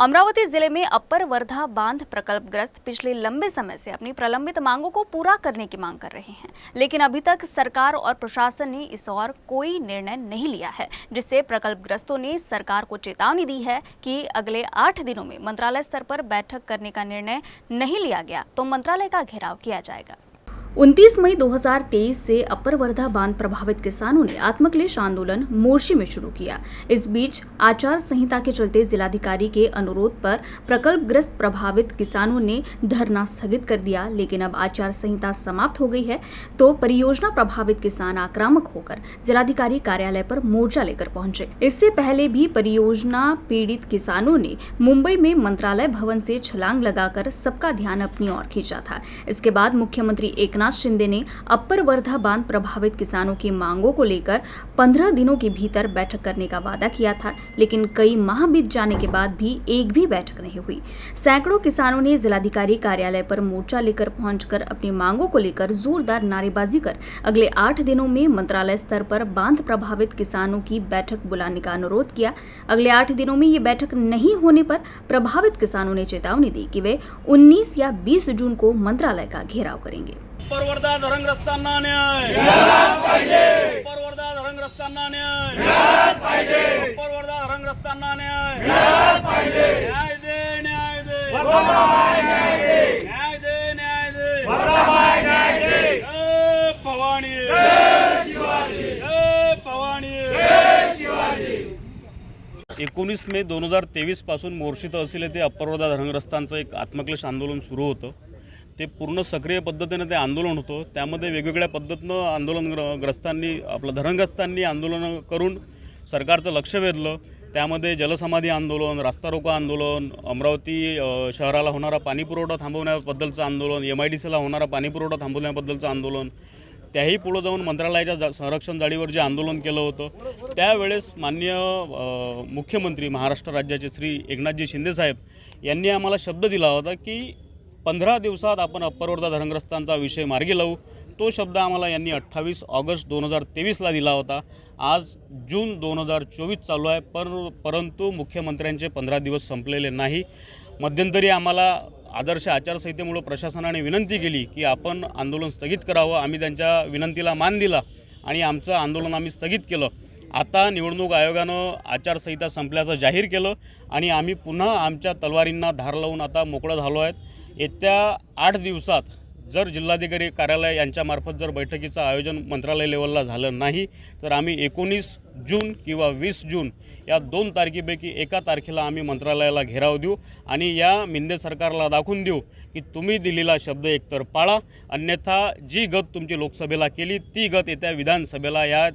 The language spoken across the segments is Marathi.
अमरावती जिले में अपर वर्धा बांध प्रकल्पग्रस्त पिछले लंबे समय से अपनी प्रलंबित मांगों को पूरा करने की मांग कर रहे हैं, लेकिन अभी तक सरकार और प्रशासन ने इस ओर कोई निर्णय नहीं लिया है, जिससे प्रकल्पग्रस्तों ने सरकार को चेतावनी दी है कि अगले 8 दिनों में मंत्रालय स्तर पर बैठक करने का निर्णय नहीं लिया गया तो मंत्रालय का घेराव किया जाएगा। 29 मई 2023 से अपर वर्धा बांध प्रभावित किसानों ने आत्मक्लेश आंदोलन मोर्शी में शुरू किया। इस बीच आचार संहिता के चलते जिलाधिकारी के अनुरोध पर प्रकल्पग्रस्त प्रभावित किसानों ने धरना स्थगित कर दिया, लेकिन अब आचार संहिता समाप्त हो गई है तो परियोजना प्रभावित किसान आक्रामक होकर जिलाधिकारी कार्यालय पर मोर्चा लेकर पहुंचे। इससे पहले भी परियोजना पीड़ित किसानों ने मुंबई में मंत्रालय भवन से छलांग लगाकर सबका ध्यान अपनी ओर खींचा था। इसके बाद मुख्यमंत्री एकनाथ शिंदे ने अपर वर्धा बांध प्रभावित किसानों की मांगों को लेकर 15 दिनों के भीतर बैठक करने का वादा किया था, लेकिन कई माह बीत जाने के बाद भी एक भी बैठक नहीं हुई। सैकड़ों किसानों ने जिलाधिकारी कार्यालय पर मोर्चा लेकर पहुंचकर अपनी मांगों को लेकर जोरदार नारेबाजी कर अगले 8 दिनों में मंत्रालय स्तर पर बांध प्रभावित किसानों की बैठक बुलाने का अनुरोध किया। अगले 8 दिनों में ये बैठक नहीं होने पर प्रभावित किसानों ने चेतावनी दी कि वे 19 या 20 जून को मंत्रालय का घेराव करेंगे। अपर वर्धा धरणग्रस्तांना न्याय मिळालाच पाहिजे। अपर वर्धा धरणग्रस्तांना न्याय मिळालाच पाहिजे। अपर वर्धा धरणग्रस्तांना न्याय मिळालाच पाहिजे। न्याय दे न्याय दे वर्धाबाई न्याय दे न्याय दे न्याय दे वर्धाबाई न्याय दे। जय भवानी जय शिवाजी जय भवानी जय शिवाजी। 19 मे 2023 पासून मोर्शी तहसील येथे अपर वर्धा धरणग्रस्तांचं एक आत्मक्लेश आंदोलन सुरू होतं। ते पूर्ण सक्रिय पद्धतीने ते आंदोलन होतं। त्यामध्ये वेगवेगळ्या पद्धतीनं आंदोलनग्रस्तांनी आपलं धरणग्रस्तांनी आंदोलन करून सरकारचं लक्ष वेधलं। त्यामध्ये जलसमाधी आंदोलन, रास्ता रोको आंदोलन, अमरावती शहराला होणारा पाणीपुरवठा थांबवण्याबद्दलचं आंदोलन, MIDCला होणारा पाणीपुरवठा थांबवण्याबद्दलचं आंदोलन, त्याही पुढे जाऊन मंत्रालयाच्या संरक्षण जाळीवर जे आंदोलन केलं होतं त्यावेळेस माननीय मुख्यमंत्री महाराष्ट्र राज्याचे श्री एकनाथजी शिंदे साहेब यांनी आम्हाला शब्द दिला होता की 15 दिवसात आपण अपर वर्धा धरणग्रस्तांचा विषय मार्गी लावू। तो शब्द आम्हाला यांनी 28 ऑगस्ट 2023ला दिला होता। आज जून 2024 चालू आहे, परंतु मुख्यमंत्र्यांचे 15 दिवस संपलेले नाही। मध्यंतरी आम्हाला आदर्श आचारसंहितेमुळे प्रशासनाने विनंती केली की आपण आंदोलन स्थगित करावं। आम्ही त्यांच्या विनंतीला मान दिला आणि आमचं आंदोलन आम्ही स्थगित केलं। आता निवडणूक आयोगानं आचारसंहिता संपल्याचं जाहीर केलं आणि आम्ही पुन्हा आमच्या तलवारींना धार लावून आता मोकळं झालो आहेत। येत्या 8 दिवसात जर जिल्हाधिकारी कार्यालय यांच्यामार्फत जर बैठकीचं आयोजन मंत्रालय लेवलला झालं नाही तर आम्ही 19 जून किंवा 20 जून या 2 तारखेपैकी एका तारखेला आम्ही मंत्रालयाला घेराव देऊ आणि या मिंदे सरकारला दाखवून देऊ की तुम्ही दिलेला शब्द एकतर पाळा, अन्यथा जी गत तुमची लोकसभेला केली ती गत येत्या विधानसभेला या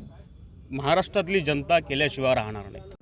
महाराष्ट्रातली जनता केल्याशिवाय राहणार नाही।